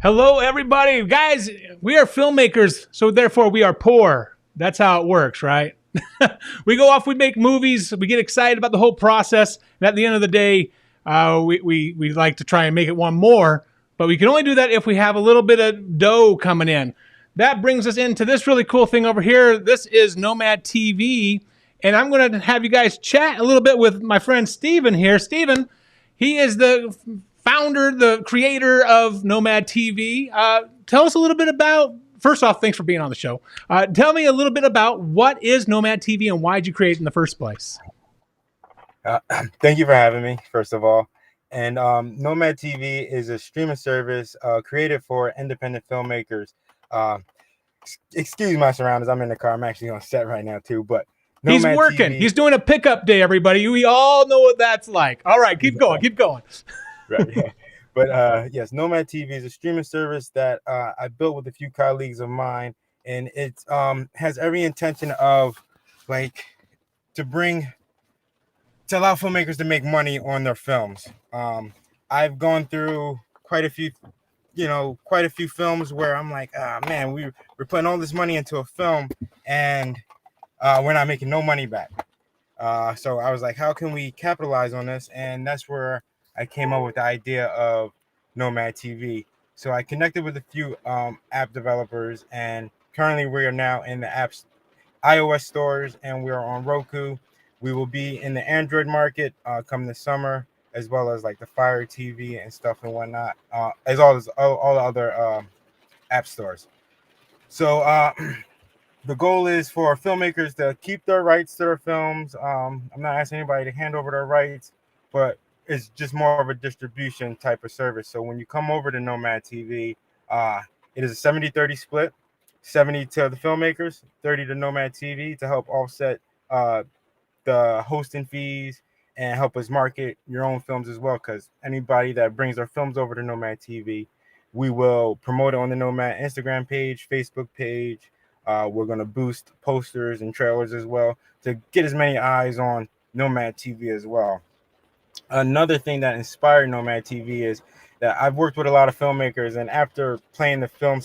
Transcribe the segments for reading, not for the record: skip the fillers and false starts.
Hello, everybody. Guys, we are filmmakers, so therefore we are poor. That's how it works, right? We go off, we make movies, we get excited about the whole process, and at the end of the day, we like to try and make it one more, but we can only do that if we have a little bit of dough coming in. That brings us into this really cool thing over here. This is Nomad TV, and I'm going to have you guys chat a little bit with my friend Steven here. Steven, he is the founder, the creator of Nomad TV. Tell us a little bit about, first off, thanks for being on the show. Tell me a little bit about what is Nomad TV and why did you create it in the first place? Thank you for having me, first of all. And Nomad TV is a streaming service created for independent filmmakers. Excuse my surroundings. I'm in the car. I'm actually on set right now, too. But Nomad He's working. TV, he's doing a pickup day, everybody. We all know what that's like. All right, keep going. Keep going. Right. Yeah. But yes, Nomad TV is a streaming service that I built with a few colleagues of mine, and it has every intention of to allow filmmakers to make money on their films. I've gone through quite a few films where I'm like, man, we're putting all this money into a film and we're not making no money back. So I was like, how can we capitalize on this? And that's where I came up with the idea of Nomad TV. So I connected with a few app developers, and currently we are now in the iOS stores, and we are on Roku. We will be in the Android market come this summer, as well as like the Fire TV and stuff and whatnot, as well as all the other app stores. So the goal is for filmmakers to keep their rights to their films. I'm not asking anybody to hand over their rights, but it's just more of a distribution type of service. So when you come over to Nomad TV, it is a 70-30 split, 70 to the filmmakers, 30 to Nomad TV to help offset the hosting fees and help us market your own films as well. Because anybody that brings their films over to Nomad TV, we will promote it on the Nomad Instagram page, Facebook page. We're going to boost posters and trailers as well to get as many eyes on Nomad TV as well. Another thing that inspired Nomad TV is that I've worked with a lot of filmmakers, and after playing the film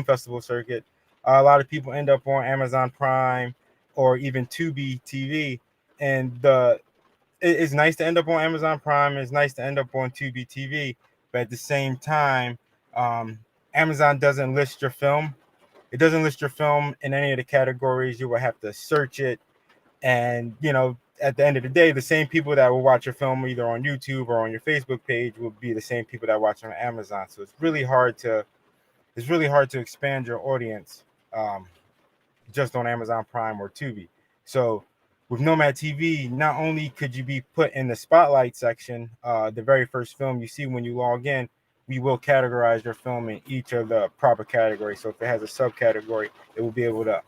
festival circuit, a lot of people end up on Amazon Prime or even Tubi TV. And it's nice to end up on Amazon Prime. It's nice to end up on Tubi TV, but at the same time, Amazon doesn't list your film. It doesn't list your film in any of the categories. You will have to search it, and at the end of the day, the same people that will watch your film either on YouTube or on your Facebook page will be the same people that watch on Amazon. So it's really hard to expand your audience just on Amazon Prime or Tubi. So with Nomad TV, not only could you be put in the spotlight section, the very first film you see when you log in, we will categorize your film in each of the proper categories. So if it has a subcategory, it will be able to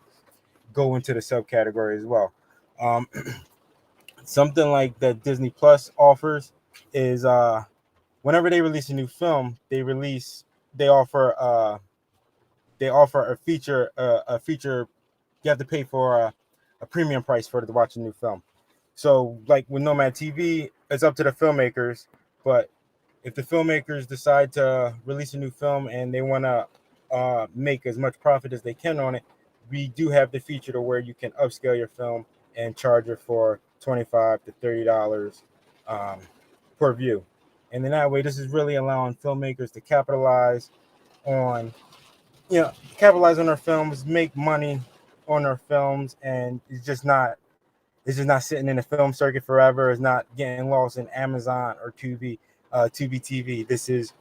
go into the subcategory as well. Something like that Disney Plus offers is whenever they release a new film, they offer a feature. You have to pay for a premium price to watch a new film. So like with Nomad TV, it's up to the filmmakers, but if the filmmakers decide to release a new film and they want to make as much profit as they can on it, we do have the feature to where you can upscale your film and charge it for $25 to $30 per view. And then that way, this is really allowing filmmakers to capitalize on their films, make money on their films, and it's just not sitting in the film circuit forever. It's not getting lost in Amazon or Tubi TV. This is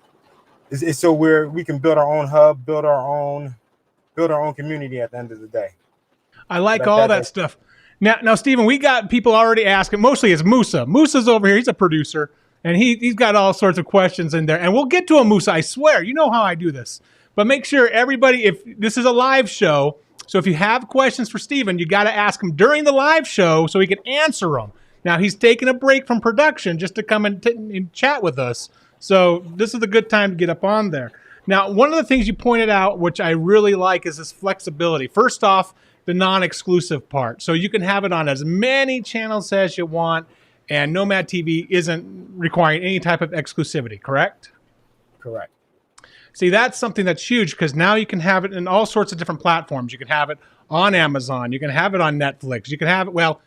so we can build our own hub, build our own community at the end of the day. I like all that stuff. Now, Steven, we got people already asking. Mostly it's Musa. Musa's over here. He's a producer, and he's got all sorts of questions in there. And we'll get to him, Musa. I swear. You know how I do this. But make sure everybody, if this is a live show, so if you have questions for Steven, you got to ask him during the live show so he can answer them. Now, he's taking a break from production just to come and chat with us. So this is a good time to get up on there. Now, one of the things you pointed out, which I really like, is this flexibility. First off, the non-exclusive part. So you can have it on as many channels as you want, and Nomad TV isn't requiring any type of exclusivity, correct? Correct. See, that's something that's huge because now you can have it in all sorts of different platforms. You can have it on Amazon. You can have it on Netflix. You can have it, well,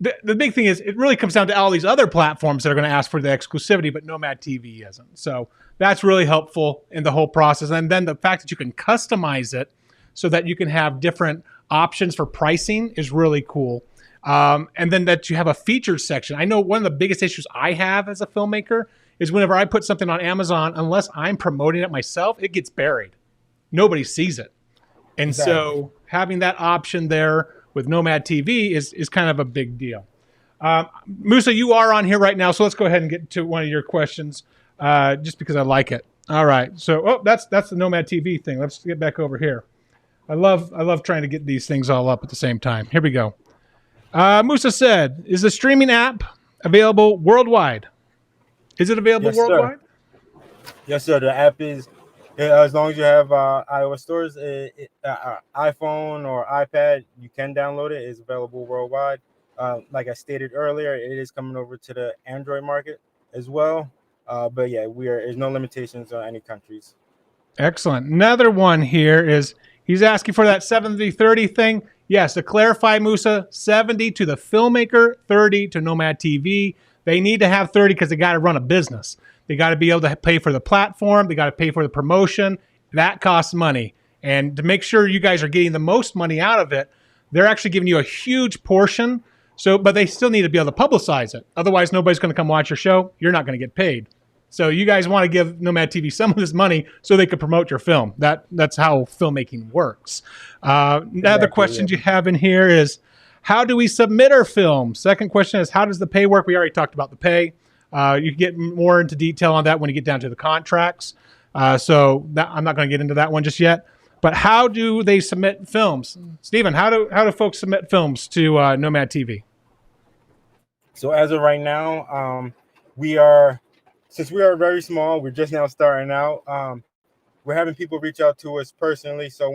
the big thing is it really comes down to all these other platforms that are going to ask for the exclusivity, but Nomad TV isn't. So that's really helpful in the whole process. And then the fact that you can customize it so that you can have different options for pricing is really cool. And then that you have a featured section. I know one of the biggest issues I have as a filmmaker is whenever I put something on Amazon, unless I'm promoting it myself, it gets buried. Nobody sees it. And so having that option there with Nomad TV is kind of a big deal. Musa, you are on here right now, so let's go ahead and get to one of your questions, just because I like it. All right. So, that's the Nomad TV thing. Let's get back over here. I love trying to get these things all up at the same time. Here we go. Musa said, "Is the streaming app available worldwide? Is it available worldwide?" Sir. Yes, sir. The app is, as long as you have iOS stores, iPhone or iPad, you can download it. It's available worldwide. Like I stated earlier, it is coming over to the Android market as well. But yeah, there's no limitations on any countries. Excellent. Another one here is he's asking for that 70-30 thing. Yes, to clarify, Musa, 70 to the filmmaker, 30 to Nomad TV. They need to have 30 because they got to run a business. They got to be able to pay for the platform. They got to pay for the promotion. That costs money. And to make sure you guys are getting the most money out of it, they're actually giving you a huge portion. But they still need to be able to publicize it. Otherwise, nobody's going to come watch your show. You're not going to get paid. So you guys want to give Nomad TV some of this money so they could promote your film. That's how filmmaking works. Another questions you have in here is, how do we submit our film? Second question is, how does the pay work? We already talked about the pay. You can get more into detail on that when you get down to the contracts. I'm not going to get into that one just yet. But how do they submit films? Stephen, how do folks submit films to Nomad TV? So as of right now, since we are very small, we're just now starting out. We're having people reach out to us personally. So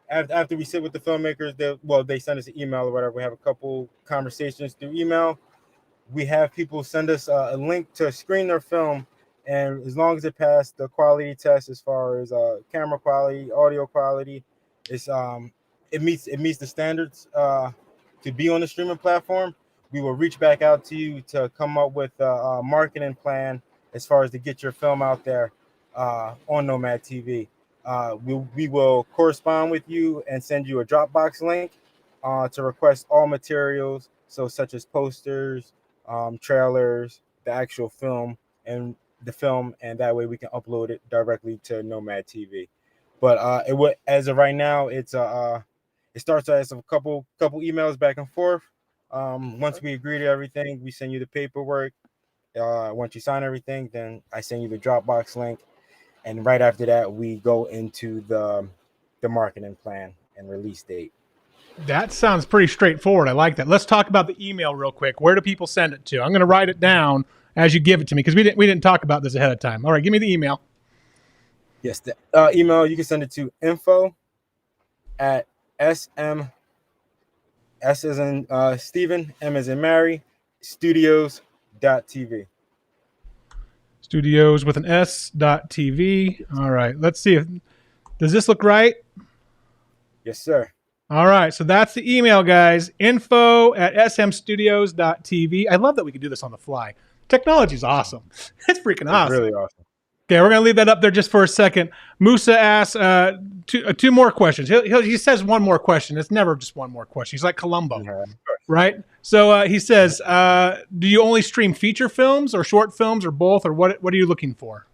after we sit with the filmmakers, they send us an email or whatever. We have a couple conversations through email. We have people send us a link to screen their film, and as long as it passed the quality test as far as camera quality, audio quality, it meets the standards to be on the streaming platform. We will reach back out to you to come up with a marketing plan as far as to get your film out there on Nomad TV. We will correspond with you and send you a Dropbox link to request all materials, so such as posters, trailers, the actual film, and that way we can upload it directly to Nomad TV. But as of right now, it starts as a couple emails back and forth. Once we agree to everything, we send you the paperwork. Once you sign everything, then I send you the Dropbox link, and right after that, we go into the marketing plan and release date. That sounds pretty straightforward. I like that. Let's talk about the email real quick. Where do people send it to? I'm going to write it down as you give it to me because we didn't talk about this ahead of time. All right, give me the email. Yes, the email, you can send it to info@SM, S as in Stephen, M as in Mary, studios.tv. Studios with an S.TV. All right, let's see. Does this look right? Yes, sir. All right, so that's the email, guys. info@smstudios.tv. I love that we can do this on the fly. Technology's awesome. It's freaking awesome. It's really awesome. Okay, we're going to leave that up there just for a second. Musa asks two more questions. He says one more question. It's never just one more question. He's like Columbo, right? So he says, do you only stream feature films or short films or both, or what are you looking for?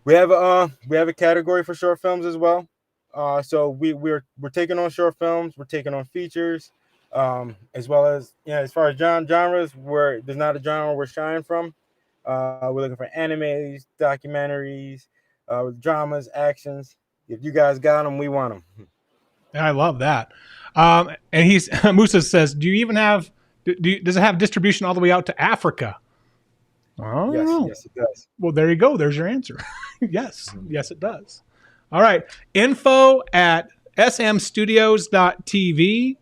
We have a category for short films as well. So we're taking on short films, we're taking on features, as well as as far as genres, where there's not a genre we're shying from. We're looking for animes, documentaries, dramas, actions. If you guys got them, we want them. I love that. And Musa says, do you even have? Does it have distribution all the way out to Africa? Oh, yes, it does. Well, there you go. There's your answer. Yes, it does. All right. info@smstudios.tv.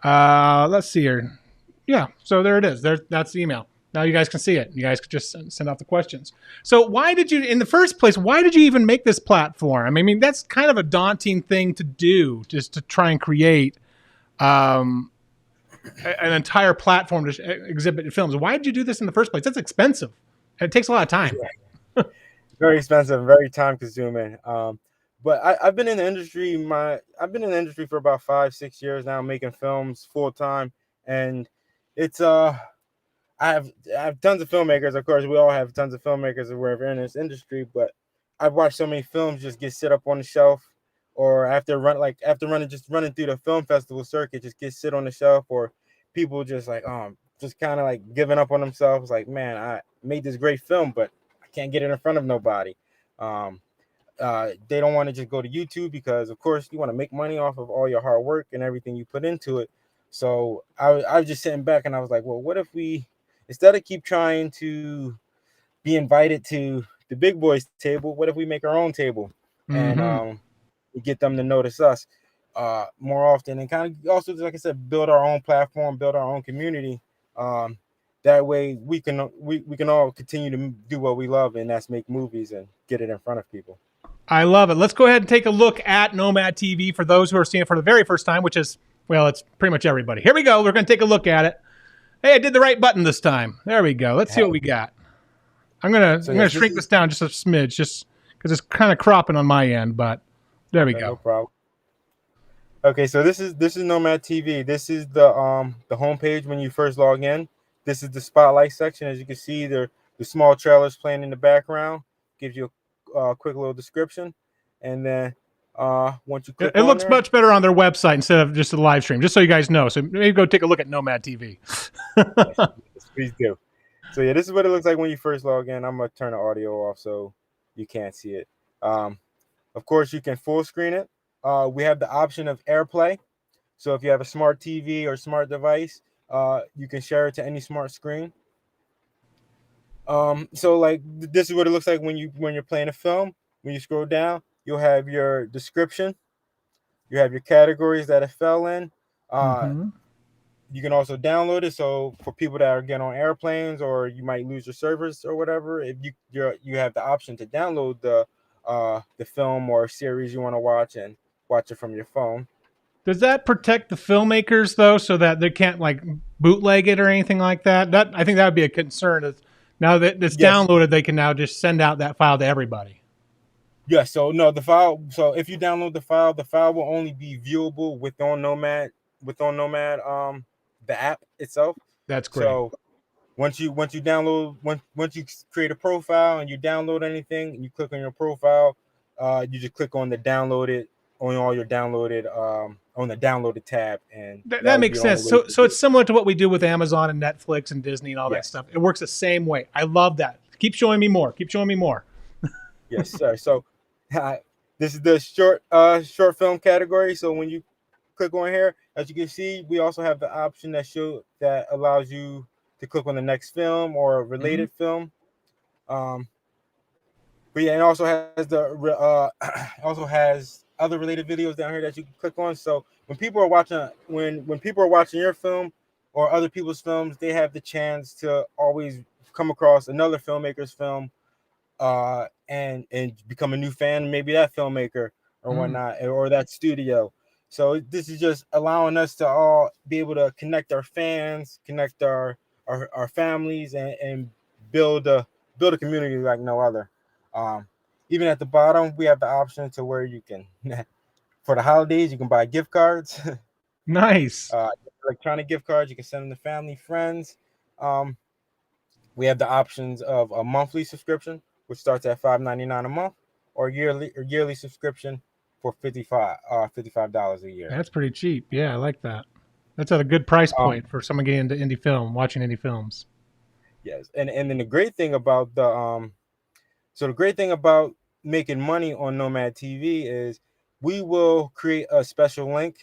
Let's see here. Yeah, so there it is. That's the email. Now you guys can see it. You guys could just send out the questions. So why did you, in the first place, why did you even make this platform? I mean, that's kind of a daunting thing to do, just to try and create an entire platform to exhibit films. Why did you do this in the first place? That's expensive. It takes a lot of time. Very expensive, very time consuming. But I've been in the industry. I've been in the industry for about 5-6 years now, making films full time, and it's I have tons of filmmakers. Of course, we all have tons of filmmakers wherever in this industry. But I've watched so many films just get sit up on the shelf, or after running through the film festival circuit, just get sit on the shelf, or people just kind of like giving up on themselves. Like, man, I made this great film, but I can't get it in front of nobody. Um, they don't want to just go to YouTube because, of course, you want to make money off of all your hard work and everything you put into it. So I was just sitting back and I was like, well, what if we, instead of keep trying to be invited to the big boys table, what if we make our own table and we get them to notice us more often, and kind of also, like I said, build our own platform, build our own community. That way we can all continue to do what we love, and that's make movies and get it in front of people. I love it. Let's go ahead and take a look at Nomad TV for those who are seeing it for the very first time, which is, well, it's pretty much everybody. Here we go. We're going to take a look at it. Hey, I did the right button this time. There we go. Let's see what we got. I'm gonna shrink this down just a smidge, just because it's kind of cropping on my end, but there we go. No problem. Okay, so this is Nomad TV. This is the homepage when you first log in. This is the spotlight section. As you can see, the small trailers playing in the background gives you a quick little description, and then once you click, it looks much better on their website instead of just a live stream. Just so you guys know, so maybe go take a look at Nomad TV. Yes, please do. So yeah, this is what it looks like when you first log in. I'm gonna turn the audio off so you can't see it. Of course, you can full screen it. We have the option of AirPlay. So if you have a smart TV or smart device, you can share it to any smart screen. So like this is what it looks like when you're playing a film. When you scroll down, you'll have your description. You have your categories that it fell in. You can also download it. So for people that are getting on airplanes, or you might lose your service or whatever, if you have the option to download the film or series you want to watch and watch it from your phone. Does that protect the filmmakers though, so that they can't like bootleg it or anything like that? I think that would be a concern. Now that it's downloaded, they can now just send out that file to everybody. Yes. So no, the file. So if you download the file will only be viewable within Nomad. The app itself. That's great. So once you download, once you create a profile and you download anything, and you click on your profile, you just click on the downloaded on all your downloaded on the downloaded tab, and that makes sense. So it's similar to what we do with Amazon and Netflix and Disney and all that stuff. It works the same way. I love that. Keep showing me more. Keep showing me more. Yes, sir. So this is the short film category. So when you click on here, as you can see, we also have the option that allows you to click on the next film or a related film. But yeah, it also has other related videos down here that you can click on. So when people are watching your film or other people's films, they have the chance to always come across another filmmaker's film and become a new fan, maybe that filmmaker or whatnot, or that studio. So this is just allowing us to all be able to connect our fans, connect our families, and build a community like no other. Even at the bottom, we have the option to where you can, for the holidays, you can buy gift cards. Nice. Electronic gift cards. You can send them to family, friends. We have the options of a monthly subscription, which starts at $5.99 a month, or yearly subscription for $55 a year. That's pretty cheap. Yeah, I like that. That's at a good price point for someone getting into watching indie films. Yes, and then the great thing about making money on Nomad TV is we will create a special link.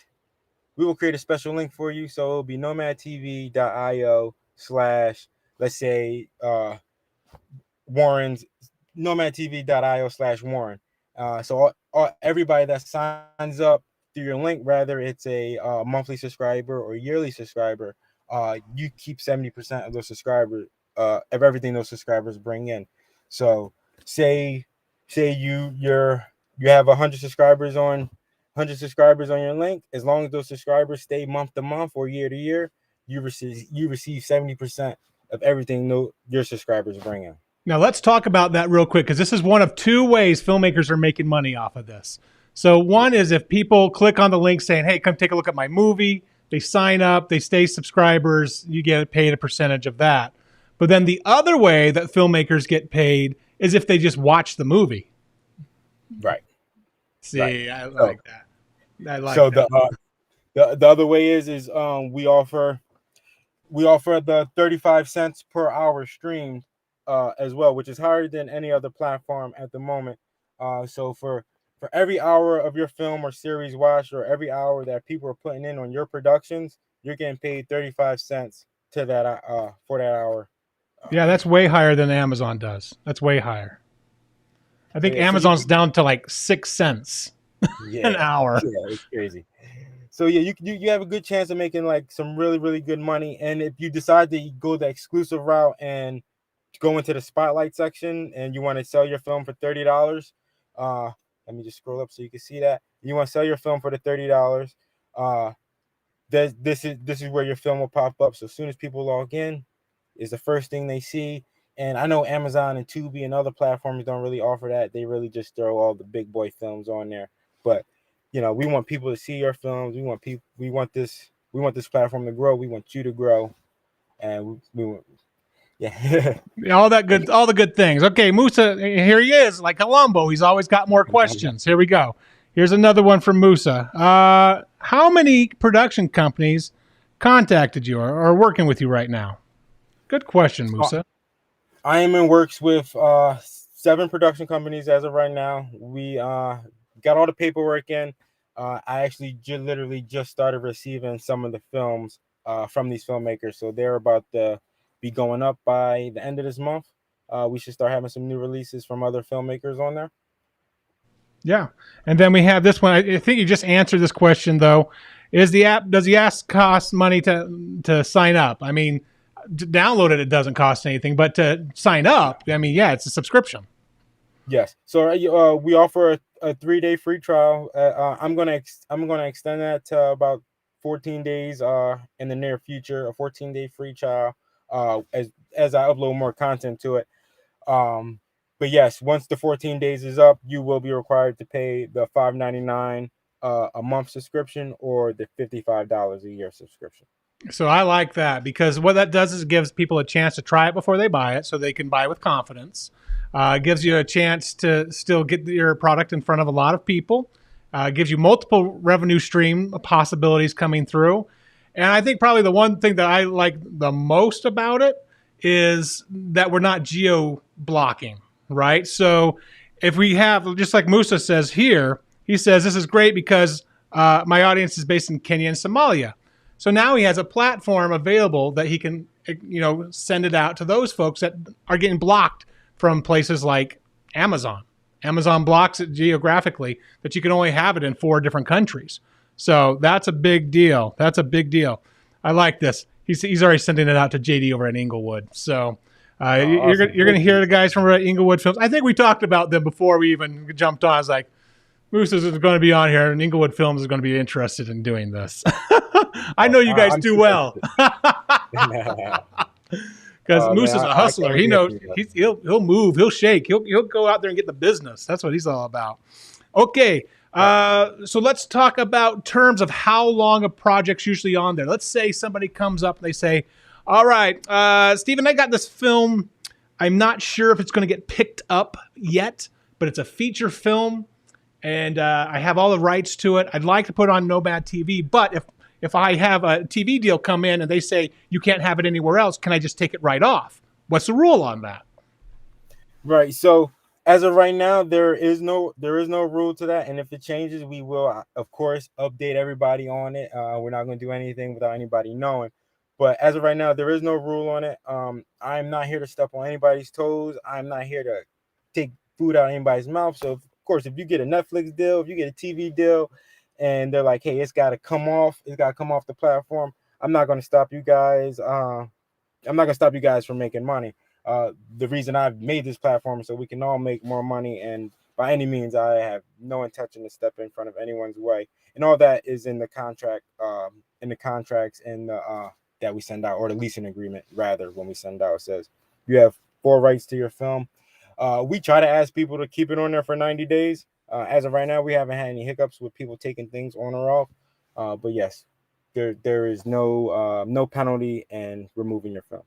We will create a special link for you. So it'll be nomadtv.io/ let's say Warren's nomadtv.io/ Warren. So everybody that signs up through your link, whether it's a monthly subscriber or yearly subscriber, you keep 70% of those subscribers of everything those subscribers bring in. So say you have 100 subscribers on your link. As long as those subscribers stay month to month or year to year, you receive 70% of everything your subscribers bring in. Now let's talk about that real quick, because this is one of two ways filmmakers are making money off of this. So one is if people click on the link saying, hey, come take a look at my movie, they sign up, they stay subscribers, you get paid a percentage of that. But then the other way that filmmakers get paid is if they just watch the movie. Right. See, right. I like that. I like so that. The other way is we offer the 35 cents per hour streamed as well, which is higher than any other platform at the moment. So for every hour of your film or series watched, or every hour that people are putting in on your productions, you're getting paid 35 cents to that for that hour. Yeah, that's way higher than Amazon does. That's way higher. I think Amazon's down to like 6 cents an hour. Yeah, it's crazy. So yeah, you have a good chance of making like some really, really good money. And if you decide to go the exclusive route and go into the spotlight section and you want to sell your film for $30, let me just scroll up so you can see that. You want to sell your film for the $30. This is where your film will pop up. So as soon as people log in, is the first thing they see. And I know Amazon and Tubi and other platforms don't really offer that. They really just throw all the big boy films on there. But we want people to see your films. We want this platform to grow. We want you to grow, and we want, yeah. all the good things. Okay, Musa, here he is, like Columbo. He's always got more questions. Here we go. Here's another one from Musa. How many production companies contacted you or are working with you right now? Good question, Musa. I am in works with 7 production companies as of right now. We got all the paperwork in. I actually literally just started receiving some of the films from these filmmakers. So they're about to be going up by the end of this month. We should start having some new releases from other filmmakers on there. Yeah. And then we have this one. I think you just answered this question, though. Does the app cost money to sign up? I mean, to download it doesn't cost anything, but to sign up, I mean, yeah, it's a subscription. Yes. So we offer a 3-day free trial. I'm gonna extend that to about 14 days in the near future. A 14-day free trial as I upload more content to it. But yes, once the 14 days is up, you will be required to pay the $5.99 a month subscription or the $55 a year subscription. So I like that, because what that does is it gives people a chance to try it before they buy it, so they can buy with confidence. It gives you a chance to still get your product in front of a lot of people. Gives you multiple revenue stream possibilities coming through. And I think probably the one thing that I like the most about it is that we're not geo-blocking, right? So if we have, just like Musa says here, he says, this is great because my audience is based in Kenya and Somalia. So now he has a platform available that he can, send it out to those folks that are getting blocked from places like Amazon. Amazon blocks it geographically that you can only have it in 4 different countries. So that's a big deal. That's a big deal. I like this. He's already sending it out to JD over at Inglewood. So you're going to hear the guys from Inglewood Films. I think we talked about them before we even jumped on. I was like, Moose is going to be on here, and Inglewood Films is going to be interested in doing this. I know you guys do well. Because Moose is a hustler. He knows he'll move, he'll shake, he'll go out there and get the business. That's what he's all about. Okay, so let's talk about terms of how long a project's usually on there. Let's say somebody comes up and they say, "All right, Steven, I got this film. I'm not sure if it's going to get picked up yet, but it's a feature film, and I have all the rights to it. I'd like to put it on Nomad TV, but if I have a TV deal come in and they say you can't have it anywhere else, can I just take it right off? What's the rule on that?" Right. So as of right now, there is no rule to that. And if it changes, we will, of course, update everybody on it. We're not going to do anything without anybody knowing. But as of right now, there is no rule on it. I'm not here to step on anybody's toes. I'm not here to take food out of anybody's mouth. So, of course, if you get a Netflix deal, if you get a TV deal, and they're like, hey, it's got to come off the platform, I'm not going to stop you guys I'm not gonna stop you guys from making money. The reason I've made this platform is so we can all make more money, and by any means, I have no intention to step in front of anyone's way. And all that is in the contract, in the contracts, and the that we send out, or the leasing agreement rather. When we send out, it says you have full rights to your film. We try to ask people to keep it on there for 90 days. As of right now, we haven't had any hiccups with people taking things on or off. But yes, there is no penalty in removing your film.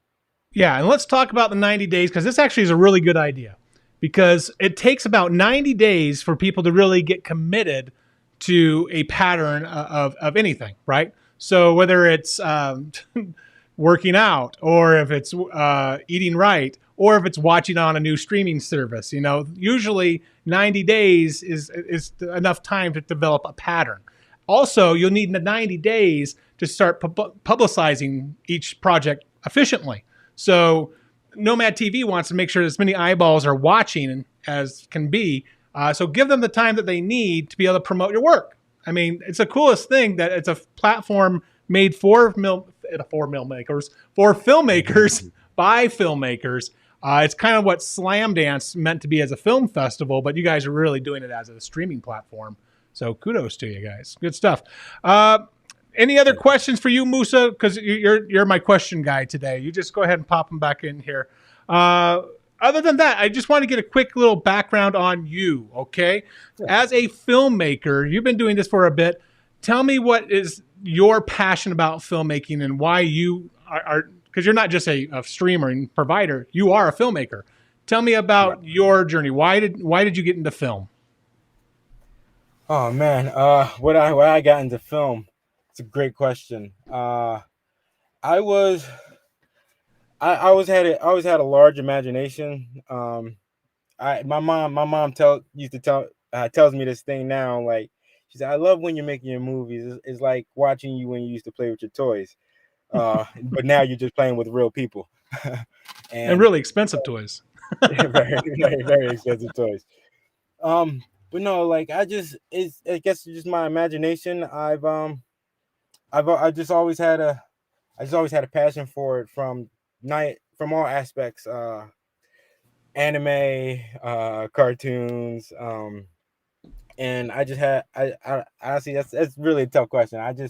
Yeah, and let's talk about the 90 days, because this actually is a really good idea, because it takes about 90 days for people to really get committed to a pattern of anything, right? So whether it's working out, or if it's eating right, or if it's watching on a new streaming service, usually 90 days is enough time to develop a pattern. Also, you'll need the 90 days to start publicizing each project efficiently. So Nomad TV wants to make sure as many eyeballs are watching as can be. So give them the time that they need to be able to promote your work. I mean, it's the coolest thing that it's a platform made for filmmakers by filmmakers. It's kind of what Slam Dance meant to be as a film festival, but you guys are really doing it as a streaming platform. So kudos to you guys. Good stuff. Any other questions for you, Musa? Because you're my question guy today. You just go ahead and pop them back in here. Other than that, I just want to get a quick little background on you, okay? Yeah. As a filmmaker, you've been doing this for a bit. Tell me what is your passion about filmmaking and why you are because you're not just a streamer and provider. You are a filmmaker. Tell me about your journey. Why did you get into film? Oh man, what I got into film. It's a great question. I always had a large imagination. My mom tells me this thing now. Like, she said, I love when you're making your movies. It's like watching you when you used to play with your toys, but now you're just playing with real people, and really expensive toys. very, very, very expensive toys. But no, like I guess it's just my imagination. I just always had a passion for it from all aspects, anime, cartoons, and I honestly, that's really a tough question.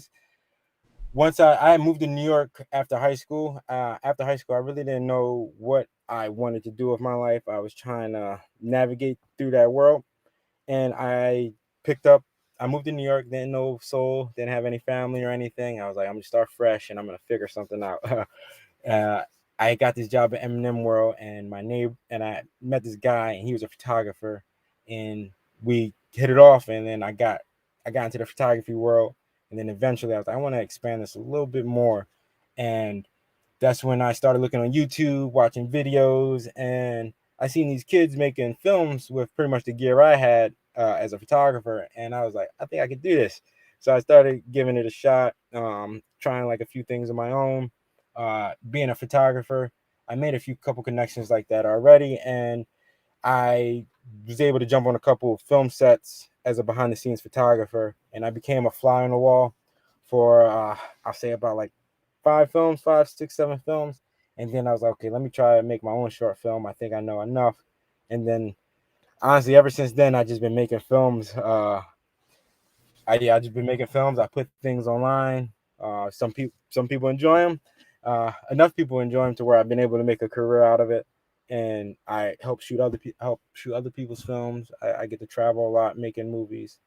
Once I moved to New York after high school. I really didn't know what I wanted to do with my life. I was trying to navigate through that world, and I moved to New York, didn't know soul, didn't have any family or anything. I was like, I'm gonna start fresh and I'm gonna figure something out. I got this job at M&M World, and I met this guy, and he was a photographer, and we hit it off. And then I got into the photography world, and then eventually I was like, I want to expand this a little bit more. And that's when I started looking on YouTube, watching videos, and I seen these kids making films with pretty much the gear I had as a photographer, and I was like, I think I could do this. So I started giving it a shot, trying like a few things of my own. Being a photographer, I made a couple connections like that already, and I was able to jump on a couple of film sets as a behind the scenes photographer, and I became a fly on the wall for I'll say about like 5, 6, 7 films. And then I was like, okay, let me try to make my own short film. I think I know enough. And then honestly, ever since then, I've just been making films. I've just been making films. I put things online. Some people enjoy them. Enough people enjoy them to where I've been able to make a career out of it. And I help shoot other people's films. I get to travel a lot, making movies.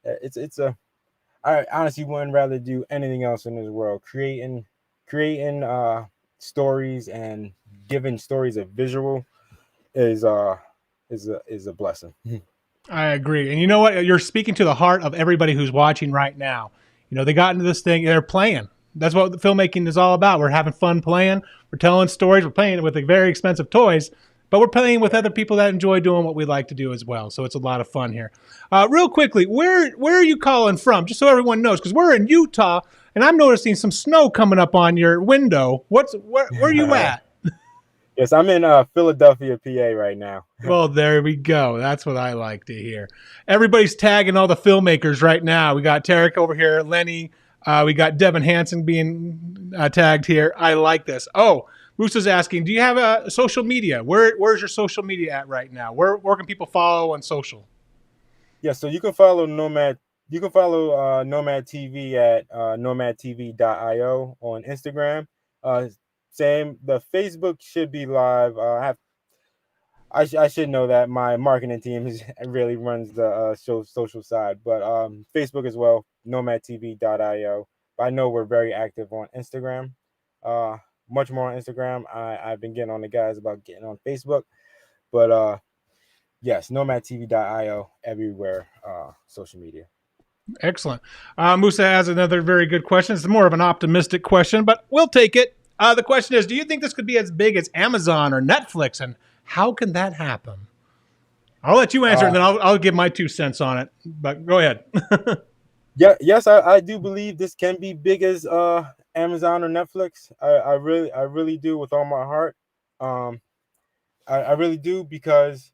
I honestly wouldn't rather do anything else in this world. Creating stories and giving stories a visual is a blessing. I agree. And you know what? You're speaking to the heart of everybody who's watching right now. They got into this thing, they're playing. That's what the filmmaking is all about. We're having fun playing. We're telling stories. We're playing with very expensive toys, but we're playing with other people that enjoy doing what we like to do as well. So it's a lot of fun here. Real quickly, where are you calling from? Just so everyone knows, because we're in Utah, and I'm noticing some snow coming up on your window. Where are you at? Yes, I'm in Philadelphia, PA right now. Well, there we go. That's what I like to hear. Everybody's tagging all the filmmakers right now. We got Tarek over here, Lenny. We got Devin Hansen being tagged here. I like this. Oh, Musa's asking, do you have a social media? Where's your social media at right now? Where can people follow on social? Yeah, so you can follow Nomad. You can follow Nomad TV at NomadTV.io on Instagram. Same. The Facebook should be live. I should know that my marketing team really runs the social side, but Facebook as well. NomadTV.io. But I know we're very active on Instagram. Much more on Instagram. I've been getting on the guys about getting on Facebook, but yes, NomadTV.io everywhere, social media. Excellent. Musa has another very good question. It's more of an optimistic question, but we'll take it. The question is, do you think this could be as big as Amazon or Netflix, and how can that happen? I'll let you answer, and then I'll give my 2 cents on it. But go ahead. Yeah, yes, I do believe this can be big as Amazon or Netflix. I really do with all my heart. I really do because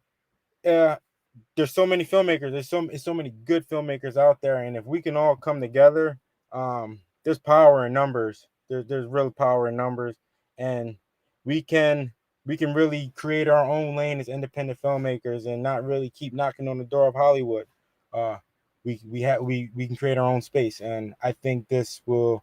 there's so many filmmakers. There's so many good filmmakers out there, and if we can all come together, there's power in numbers. There's real power in numbers, and we can really create our own lane as independent filmmakers and not really keep knocking on the door of Hollywood. We can create our own space, and I think this will.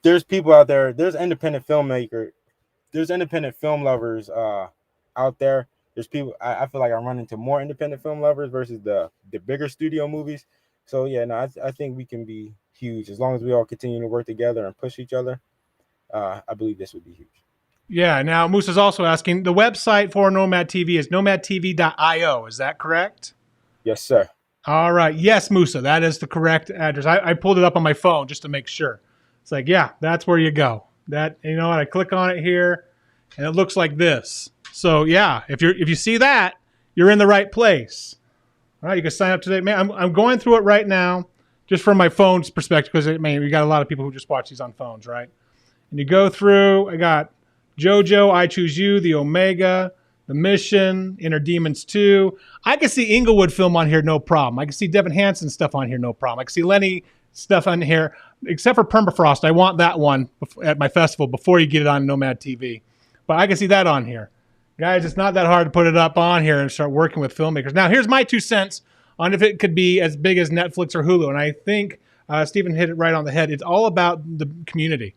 There's people out there. There's independent film lovers out there. There's people. I feel like I run into more independent film lovers versus the bigger studio movies. So yeah, no, I think we can be huge as long as we all continue to work together and push each other. I believe this would be huge. Yeah. Now, Musa's also asking, the website for Nomad TV is nomadtv.io. Is that correct? Yes, sir. All right. Yes, Musa, that is the correct address. I pulled it up on my phone just to make sure. It's like, yeah, that's where you go. That, you know what? I click on it here, and it looks like this. So yeah, if you see that, you're in the right place. All right, you can sign up today. Man, I'm going through it right now, just from my phone's perspective, because we got a lot of people who just watch these on phones, right? And you go through. I got JoJo, I Choose You, The Omega, The Mission, Inner Demons 2. I can see Inglewood film on here, no problem. I can see Devin Hansen stuff on here, no problem. I can see Lenny stuff on here, except for Permafrost. I want that one at my festival before you get it on Nomad TV. But I can see that on here. Guys, it's not that hard to put it up on here and start working with filmmakers. Now, here's my 2 cents on if it could be as big as Netflix or Hulu. And I think Stephen hit it right on the head. It's all about the community.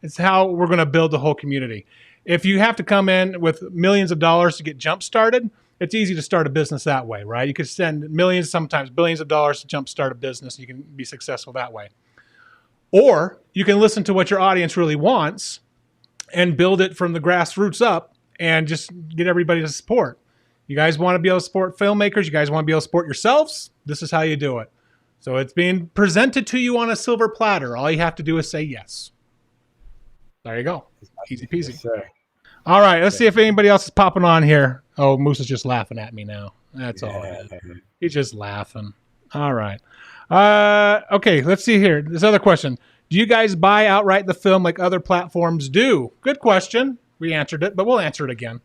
It's how we're going to build the whole community. If you have to come in with millions of dollars to get jump started, it's easy to start a business that way, right? You could spend millions, sometimes billions of dollars to jump start a business. You can be successful that way. Or you can listen to what your audience really wants and build it from the grassroots up and just get everybody to support. You guys want to be able to support filmmakers? You guys want to be able to support yourselves? This is how you do it. So it's being presented to you on a silver platter. All you have to do is say yes. There you go. Easy peasy. Yes, sir. All right, let's see if anybody else is popping on here. Oh, Moose is just laughing at me now. That's all it is. He's just laughing. All right. Okay, let's see here. This other question. Do you guys buy outright the film like other platforms do? Good question. We answered it, but we'll answer it again.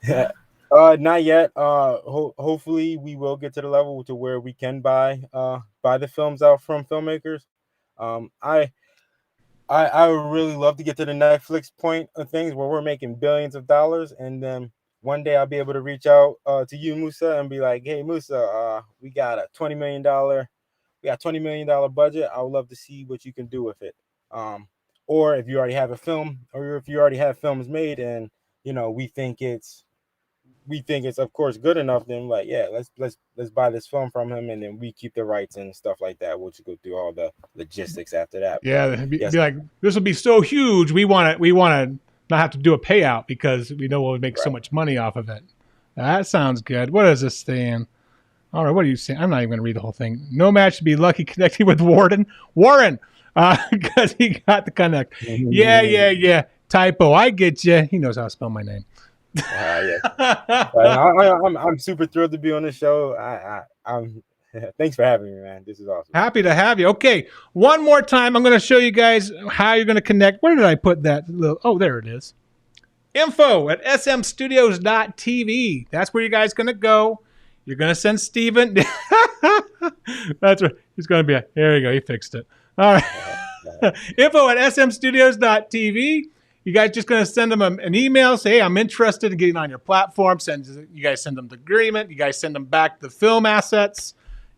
Not yet. Hopefully we will get to the level to where we can buy the films out from filmmakers. I would really love to get to the Netflix point of things where we're making billions of dollars, and then one day I'll be able to reach out to you, Musa, and be like, "Hey, Musa, we got a $20 million budget. I would love to see what you can do with it." Or if you already have a film, or if you already have films made, and we think it's of course good enough, then like, yeah, let's buy this film from him, and then we keep the rights and stuff like that. We'll just go through all the logistics after that. Yeah, be like, this will be so huge. We want to not have to do a payout because we know we'll make so much money off of it. That sounds good. What is this saying? All right, what are you saying? I'm not even going to read the whole thing. Nomad should be lucky connecting with Warren, because he got the connect. Yeah. Typo. I get you. He knows how to spell my name. Yeah. I'm super thrilled to be on the show. I'm thanks for having me, man. This is awesome. Happy to have you. Okay, one more time, I'm going to show you guys how you're going to connect. Where did I put that? Oh, there it is. Info at smstudios.tv. That's where you guys going to go. You're going to send Steven. That's right. He's going to be. There you go. He fixed it. All right. Info at smstudios.tv. You guys just going to send them an email, say, hey, I'm interested in getting on your platform. You guys send them the agreement. You guys send them back the film assets.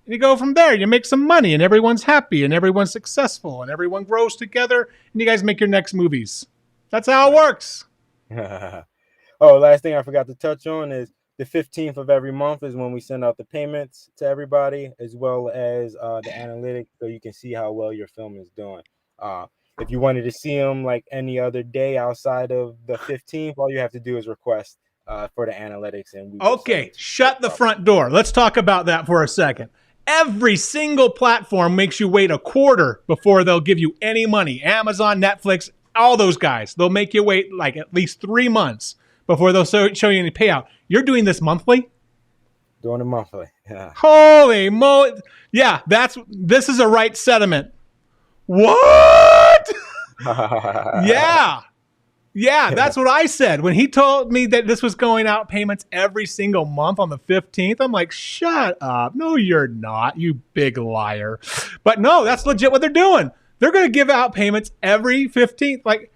And you go from there. You make some money, and everyone's happy, and everyone's successful, and everyone grows together, and you guys make your next movies. That's how it works. Oh, last thing I forgot to touch on is the 15th of every month is when we send out the payments to everybody, as well as the analytics, so you can see how well your film is doing. If you wanted to see them like any other day outside of the 15th, all you have to do is request for the analytics. And okay, shut the front door. Let's talk about that for a second. Every single platform makes you wait a quarter before they'll give you any money. Amazon, Netflix, all those guys. They'll make you wait like at least 3 months before they'll show you any payout. You're doing this monthly? Doing it monthly. Yeah. Holy moly. Yeah, this is a right sentiment. What? Yeah. Yeah, that's what I said. When he told me that this was going out payments every single month on the 15th, I'm like, shut up. No, you're not, you big liar. But no, that's legit what they're doing. They're going to give out payments every 15th. Like,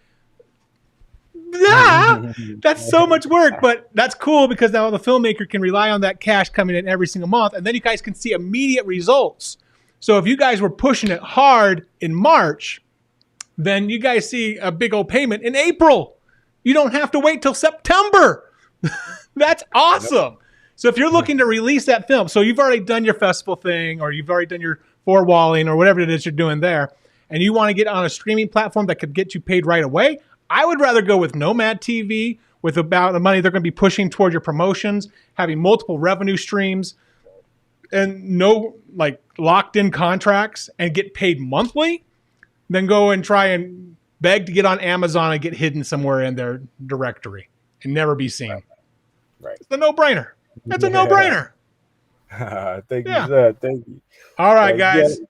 yeah, that's so much work. But that's cool because now the filmmaker can rely on that cash coming in every single month. And then you guys can see immediate results. So if you guys were pushing it hard in March, then you guys see a big old payment in April. You don't have to wait till September. That's awesome. So if you're looking to release that film, so you've already done your festival thing, or you've already done your four-walling, or whatever it is you're doing there, and you want to get on a streaming platform that could get you paid right away, I would rather go with Nomad TV with about the money they're going to be pushing toward your promotions, having multiple revenue streams, and no like locked-in contracts, and get paid monthly, then go and try and beg to get on Amazon and get hidden somewhere in their directory and never be seen. Right. It's a no-brainer. That's a no-brainer. Thank you, sir. Thank you. All right, guys. Yeah.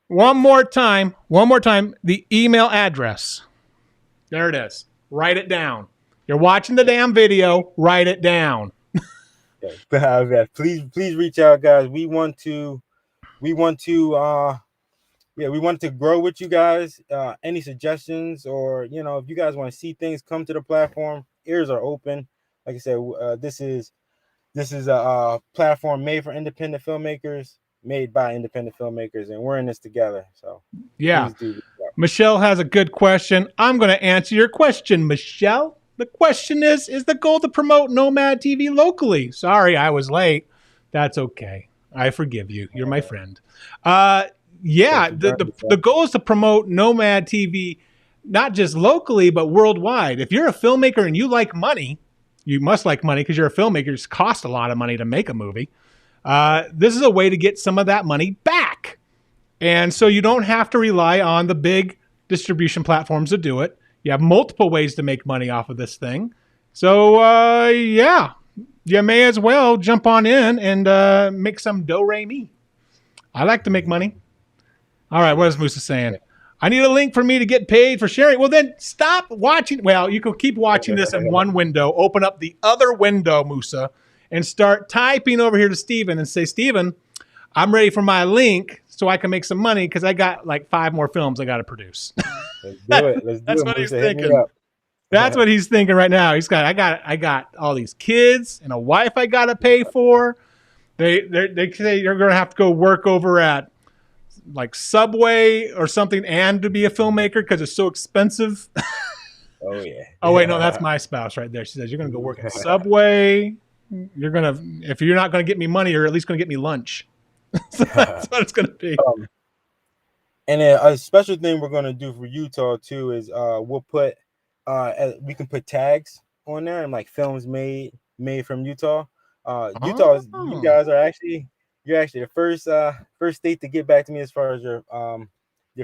One more time, the email address. There it is. Write it down. You're watching the damn video. Write it down. Please reach out, guys. We want to grow with you guys. Any suggestions, or if you guys want to see things come to the platform, ears are open. Like I said, this is a platform made for independent filmmakers, made by independent filmmakers, and we're in this together. So yeah, Michelle has a good question. I'm going to answer your question, Michelle. The question is the goal to promote Nomad TV locally? Sorry, I was late. That's okay. I forgive you. You're my friend. Yeah, the goal is to promote Nomad TV, not just locally, but worldwide. If you're a filmmaker and you like money, you must like money because you're a filmmaker. It costs a lot of money to make a movie. This is a way to get some of that money back. And so you don't have to rely on the big distribution platforms to do it. You have multiple ways to make money off of this thing. So, yeah, you may as well jump on in and make some do-re-mi. I like to make money. All right, what is Musa saying? I need a link for me to get paid for sharing. Well, then stop watching. Well, you can keep watching this in one window. Open up the other window, Musa, and start typing over here to Steven and say, Steven, I'm ready for my link so I can make some money because I got like 5 more films I got to produce. Let's do it. That's what he's thinking. That's what he's thinking right now. I got all these kids and a wife I got to pay for. They say you're going to have to go work over at like Subway or something and to be a filmmaker because it's so expensive. Oh yeah. Oh wait, no, that's my spouse right there. She says you're going to go work at Subway. If you're not going to get me money, you're at least going to get me lunch. So that's what it's going to be. And then a special thing we're going to do for Utah too is we'll put we can put tags on there and like films made from Utah. Utah, you guys are actually the first state to get back to me as far as your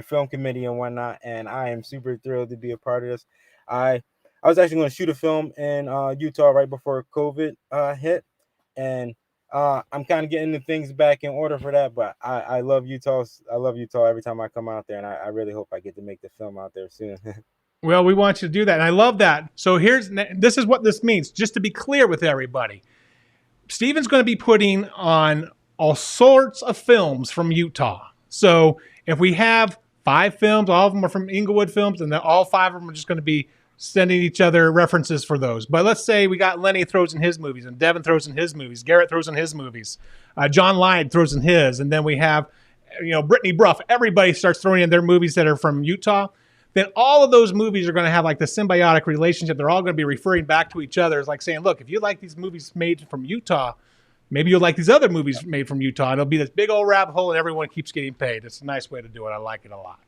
film committee and whatnot, and I am super thrilled to be a part of this. I was actually going to shoot a film in Utah right before COVID hit, and I'm kind of getting the things back in order for that. But I love Utah. I love Utah every time I come out there, and I really hope I get to make the film out there soon. Well, we want you to do that, and I love that. So this is what this means, just to be clear with everybody. Steven's going to be putting on all sorts of films from Utah. So if we have 5 films, all of them are from Inglewood Films, and then all 5 of them are just going to be sending each other references for those. But let's say we got Lenny throws in his movies, and Devin throws in his movies, Garrett throws in his movies, John Lyde throws in his, and then we have, Brittany Bruff. Everybody starts throwing in their movies that are from Utah. Then all of those movies are going to have like the symbiotic relationship. They're all going to be referring back to each other. It's like saying, look, if you like these movies made from Utah, maybe you'll like these other movies made from Utah. And it'll be this big old rabbit hole, and everyone keeps getting paid. It's a nice way to do it. I like it a lot.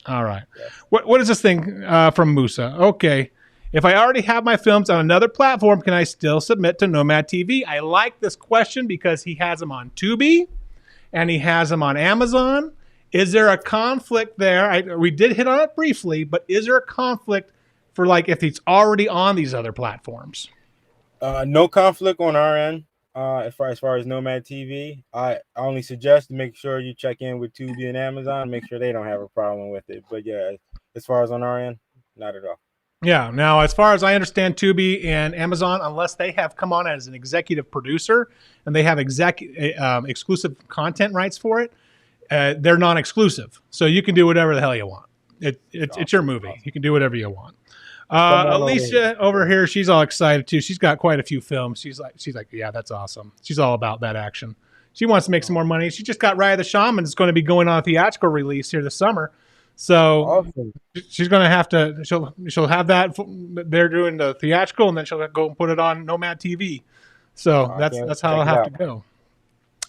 All right. Yes. What is this thing from Musa? Okay. If I already have my films on another platform, can I still submit to Nomad TV? I like this question because he has them on Tubi and he has them on Amazon. Is there a conflict there? We did hit on it briefly, but is there a conflict for like if it's already on these other platforms? No conflict on our end. As far as Nomad TV, I only suggest to make sure you check in with Tubi and Amazon, make sure they don't have a problem with it. But yeah, as far as on our end, not at all. Yeah. Now, as far as I understand, Tubi and Amazon, unless they have come on as an executive producer and they have exclusive content rights for it, they're non-exclusive. So you can do whatever the hell you want. It's your movie. Awesome. You can do whatever you want. Alicia over here, she's all excited too. She's got quite a few films. She's like, yeah, that's awesome. She's all about that action. She wants to make some more money. She just got Raya the Shaman. It's going to be going on a theatrical release here this summer. So awesome. She's going to have to, she'll have that. They're doing the theatrical, and then she'll go and put it on Nomad TV. So that's how it'll have to go.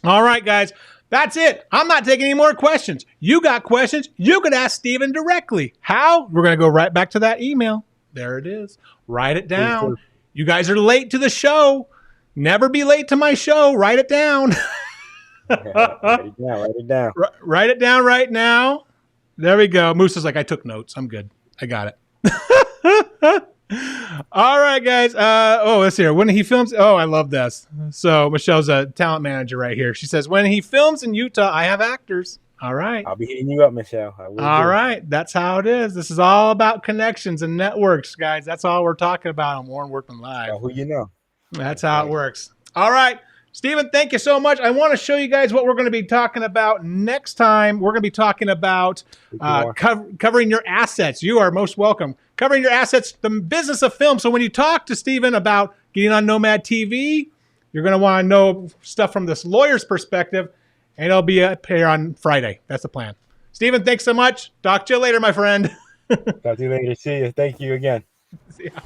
All right, guys. That's it. I'm not taking any more questions. You got questions, you could ask Steven directly. How? We're going to go right back to that email. There it is. Write it down. You guys are late to the show. Never be late to my show. Write it down. Write it down. Write it down right now. There we go. Moose is like, I took notes. I'm good. I got it. All right, guys. Let's hear. When he films, I love this. So Michelle's a talent manager right here. She says, when he films in Utah, I have actors. All right. I'll be hitting you up, Michelle. All right. That's how it is. This is all about connections and networks, guys. That's all we're talking about on Warren Workman Live. Who you know. That's how it works. All right. Steven, thank you so much. I want to show you guys what we're going to be talking about next time. We're going to be talking about covering your assets. You are most welcome. Covering your assets, the business of film. So when you talk to Steven about getting on Nomad TV, you're going to want to know stuff from this lawyer's perspective, and it'll be up here on Friday. That's the plan. Steven, thanks so much. Talk to you later, my friend. Talk to you later. See you. Thank you again. See ya.